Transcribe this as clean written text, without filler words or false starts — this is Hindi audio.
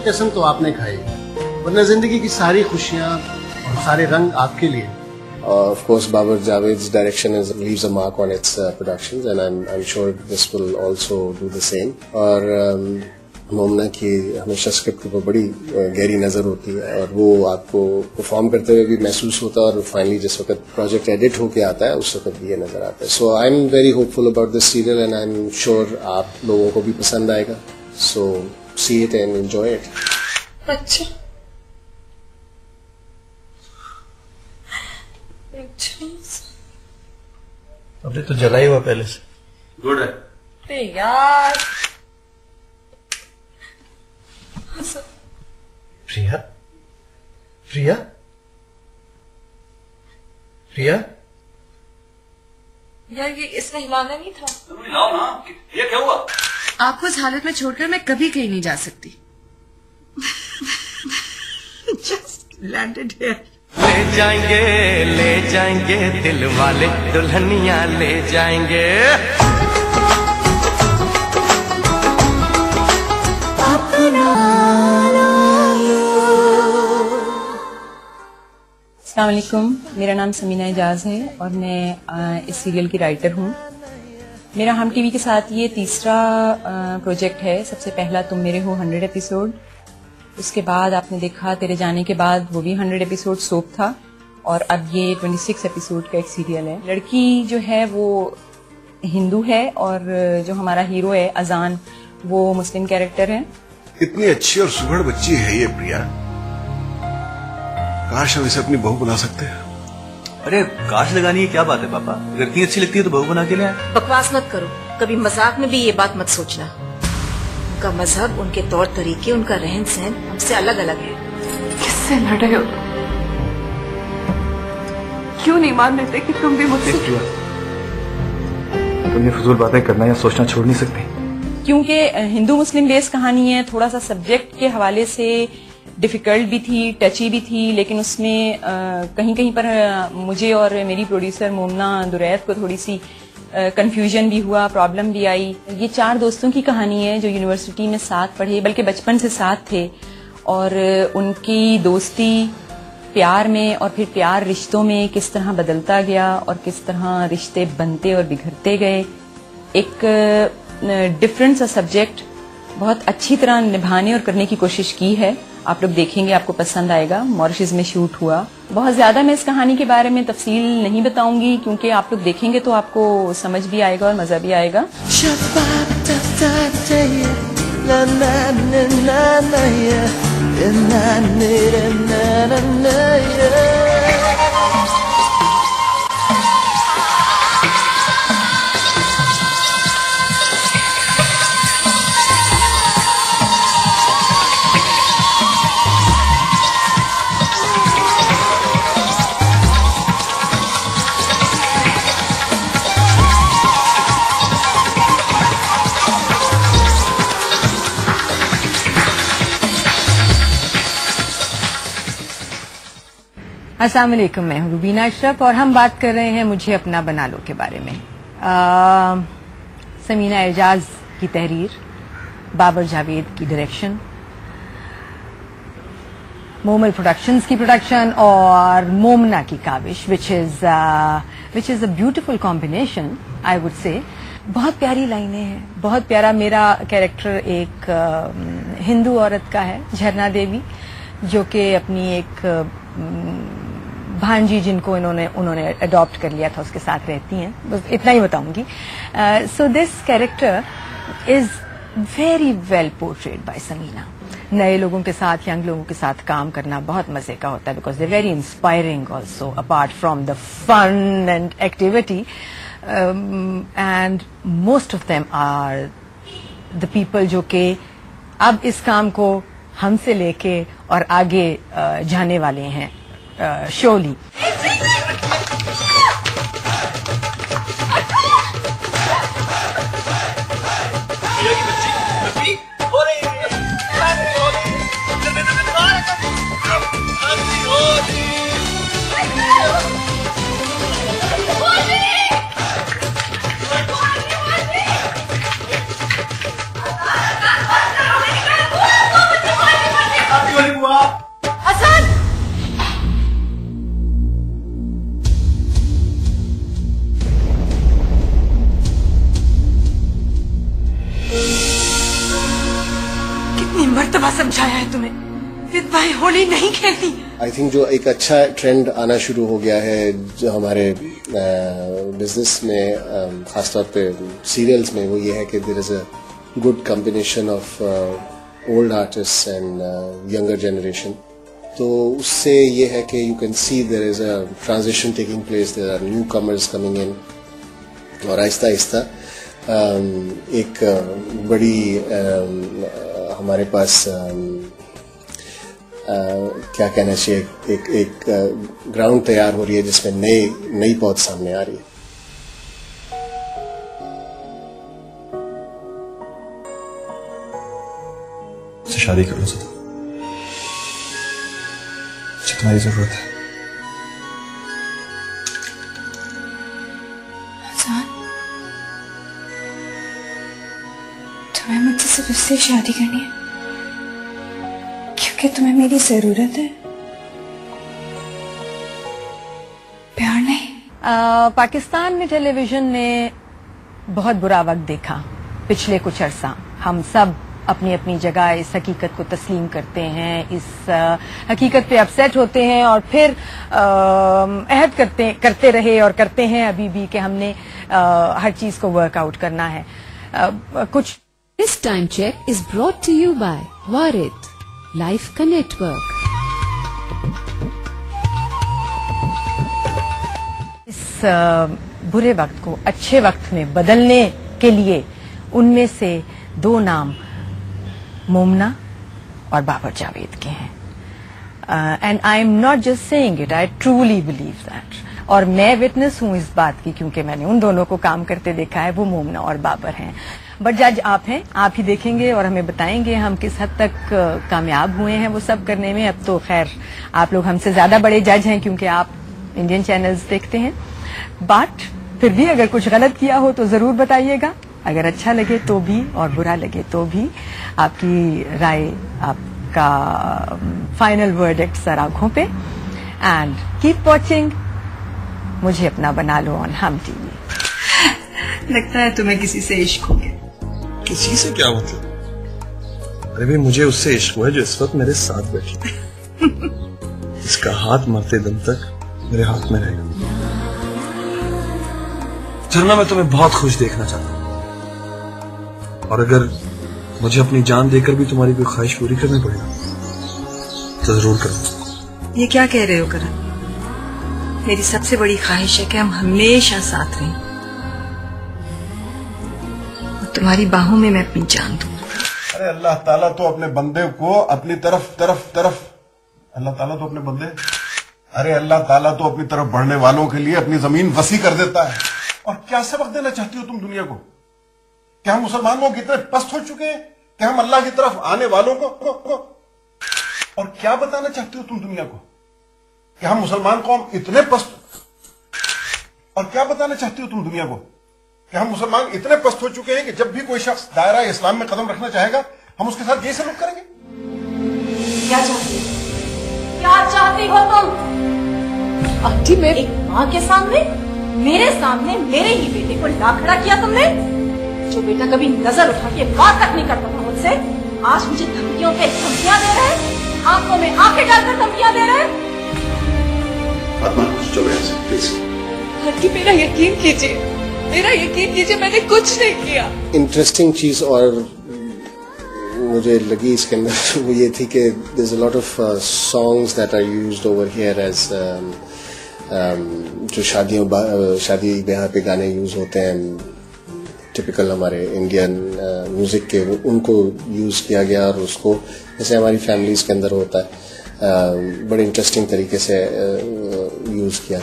कसम तो आपने खाई, वरना जिंदगी की सारी खुशियां और सारे रंग आपके लिए। Of course, Babar Javed's direction leaves a mark on its productions, and I'm sure this will also do the same. और मोमना की हमेशा स्क्रिप्ट के ऊपर बड़ी गहरी नजर होती है और वो आपको परफॉर्म करते हुए भी महसूस होता है और फाइनली जिस वक्त प्रोजेक्ट एडिट होके आता है उस वक्त भी ये नजर आता है। So I am very hopeful about this serial and I am sure आप लोगों को भी पसंद आएगा। So see it and enjoy it. अच्छा अबे तो जला ही हुआ पहले से। गुड है। अरे यार प्रिया प्रिया प्रिया यार ये इसने हिलाना नहीं था। तुम हिलाओ ना, ये क्या हुआ? आपको इस हालत में छोड़कर मैं कभी कहीं नहीं जा सकती। Just landed here. ले जाएंगे दिल वाले दुल्हनिया ले जाएंगे। अस्सलाम वालेकुम, मेरा नाम समीना एजाज है और मैं इस सीरियल की राइटर हूँ। मेरा हम टीवी के साथ ये तीसरा प्रोजेक्ट है। सबसे पहला तुम मेरे हो 100 एपिसोड, उसके बाद आपने देखा तेरे जाने के बाद वो भी 100 एपिसोड सोप था और अब ये 26 एपिसोड का एक सीरियल है। लड़की जो है वो हिंदू है और जो हमारा हीरो है अजान वो मुस्लिम कैरेक्टर है। इतनी अच्छी और सुघड़ बच्ची है ये प्रिया, काश हम इसे अपनी बहू बना सकते हैं। अरे काश लगानी है क्या बात है पापा, अगर इतनी अच्छी लगती है तो बहू बना के ले आए। बकवास मत करो, कभी मजाक में भी ये बात मत सोचना। उनका मजहब, उनके तौर तरीके, उनका रहन सहन हमसे अलग अलग है। किससे लड़े हो? क्यों नहीं मान लेते कि तुम भी मुझसे? तुम ये फजूल बातें करना या सोचना छोड़ नहीं सकती। क्योंकि हिंदू मुस्लिम बेस कहानी है, थोड़ा सा सब्जेक्ट के हवाले से डिफिकल्ट भी थी, टची भी थी, लेकिन उसमें कहीं कहीं पर मुझे और मेरी प्रोड्यूसर मोमना दुरैत को थोड़ी सी कंफ्यूजन भी हुआ, प्रॉब्लम भी आई। ये 4 दोस्तों की कहानी है जो यूनिवर्सिटी में साथ पढ़े, बल्कि बचपन से साथ थे और उनकी दोस्ती प्यार में और फिर प्यार रिश्तों में किस तरह बदलता गया और किस तरह रिश्ते बनते और बिगड़ते गए। एक डिफरेंट सा सब्जेक्ट बहुत अच्छी तरह निभाने और करने की कोशिश की है। आप लोग देखेंगे, आपको पसंद आएगा। मॉरिशस में शूट हुआ। बहुत ज्यादा मैं इस कहानी के बारे में तफसील नहीं बताऊंगी क्योंकि आप लोग देखेंगे तो आपको समझ भी आएगा और मजा भी आएगा। अस्सलाम वालेकुम, मैं हूँ रुबीना अशरफ और हम बात कर रहे हैं मुझे अपना बना लो के बारे में। समीना एजाज की तहरीर, बाबर जावेद की डायरेक्शन, मोमल प्रोडक्शंस की प्रोडक्शन और मोमना की काविश, which is a beautiful combination I would say. बहुत प्यारी लाइनें हैं, बहुत प्यारा। मेरा कैरेक्टर एक हिंदू औरत का है, झरना देवी, जो कि अपनी एक भांजी जिनको उन्होंने अडॉप्ट कर लिया था उसके साथ रहती हैं। बस इतना ही बताऊंगी। So this character is very well portrayed by Samina. नए लोगों के साथ, यंग लोगों के साथ काम करना बहुत मजे का होता है because they very inspiring also apart from the fun and activity and most of them are the people जो कि अब इस काम को हमसे लेके और आगे जाने वाले हैं श्योरली। मर्तबा समझाया है तुम्हें, विधवाएं होली नहीं खेलती। आई थिंक जो एक अच्छा ट्रेंड आना शुरू हो गया है जो हमारे बिजनेस में, खासतौर पे सीरियल्स में, वो ये है कि there is a good combination of old artist and younger generation. तो उससे ये है कि you can see there is a transition taking place, there are newcomers coming in, और आहिस्ता आहिस्ता एक बड़ी हमारे पास क्या कहना चाहिए, एक ग्राउंड तैयार हो रही है जिसमें नई पौध सामने आ रही है। शादी कर लो सदा, तुम्हारी जरूरत है। तुम्हें मुझसे सिर्फ इससे शादी करनी है क्योंकि तुम्हें मेरी जरूरत है, प्यार नहीं। पाकिस्तान में टेलीविजन ने बहुत बुरा वक्त देखा पिछले कुछ अरसा। हम सब अपनी अपनी जगह इस हकीकत को तस्लीम करते हैं, इस हकीकत पे अपसेट होते हैं और फिर अहद करते रहे और करते हैं अभी भी कि हमने हर चीज को वर्कआउट करना है। कुछ This time check is brought to you by Warid, Life का नेटवर्क। इस बुरे वक्त को अच्छे वक्त में बदलने के लिए उनमें से दो नाम मोमना और बाबर जावेद के हैं। And I am not just saying it, I truly believe that. और मैं विटनेस हूं इस बात की क्योंकि मैंने उन दोनों को काम करते देखा है। वो मोमना और बाबर हैं, बट जज आप हैं, आप ही देखेंगे और हमें बताएंगे हम किस हद तक कामयाब हुए हैं वो सब करने में। अब तो खैर आप लोग हमसे ज्यादा बड़े जज हैं क्योंकि आप इंडियन चैनल्स देखते हैं, बट फिर भी अगर कुछ गलत किया हो तो जरूर बताइएगा। अगर अच्छा लगे तो भी और बुरा लगे तो भी आपकी राय, आपका फाइनल वर्डिक्ट सर आंखों पे। एंड कीप वॉचिंग, मुझे अपना बना लो ऑन हम टीवी। लगता है तुम्हें किसी से इश्क हो गया। किसी से क्या मतलब? अरे भाई मुझे उससे इश्क हुआ है जो इस वक्त मेरे साथ बैठी है। इसका हाथ मरते दम तक मेरे हाथ में रहेगा। झरना, मैं तुम्हें बहुत खुश देखना चाहता हूँ और अगर मुझे अपनी जान देकर भी तुम्हारी कोई ख्वाहिश पूरी करनी पड़ेगा तो जरूर करूँ। ये क्या कह रहे हो करण? मेरी सबसे बड़ी ख्वाहिश है कि हम हमेशा साथ रहें और तुम्हारी बाहों में मैं अपनी जान दूं। अरे अल्लाह ताला तो अपने बंदे को अपनी तरफ अल्लाह ताला तो अपने बंदे, अरे अल्लाह ताला तो अपनी तरफ बढ़ने वालों के लिए अपनी जमीन वसी कर देता है। और क्या सबक देना चाहती हो तुम दुनिया को? क्या हम मुसलमान लोग इतने पस्त हो चुके हैं कि हम अल्लाह की तरफ आने वालों को और क्या बताना चाहती हो तुम दुनिया को कि हम मुसलमान कौम इतने पस्त, और क्या बताना चाहती हो तुम दुनिया को कि हम मुसलमान इतने पस्त हो चुके हैं कि जब भी कोई शख्स दायरा इस्लाम में कदम रखना चाहेगा हम उसके साथ ये सलूक करेंगे? क्या चाहती हो तुम? आंटी, मैं एक माँ के सामने, मेरे सामने मेरे ही बेटे को ला खड़ा किया तुमने। जो बेटा कभी नजर उठा के बात तक नहीं करता था मुझसे, आज मुझे धमकियों पे धमकियां दे रहे हैं, आंखों में आंखें डालकर धमकियां दे रहे हैं। चलो ऐसे प्लीज। आंटी, मेरा यकीन कीजिए, मैंने कुछ नहीं किया। इंटरेस्टिंग चीज और मुझे लगी इसके अंदर वो ये थी कि there is a lot of songs that are used over here as जो शादी ब्याह पे गाने यूज होते हैं टिपिकल हमारे इंडियन म्यूजिक के, उनको यूज किया गया और उसको जैसे हमारी फैमिलीज के अंदर होता है बड़े इंटरेस्टिंग तरीके से यूज किया।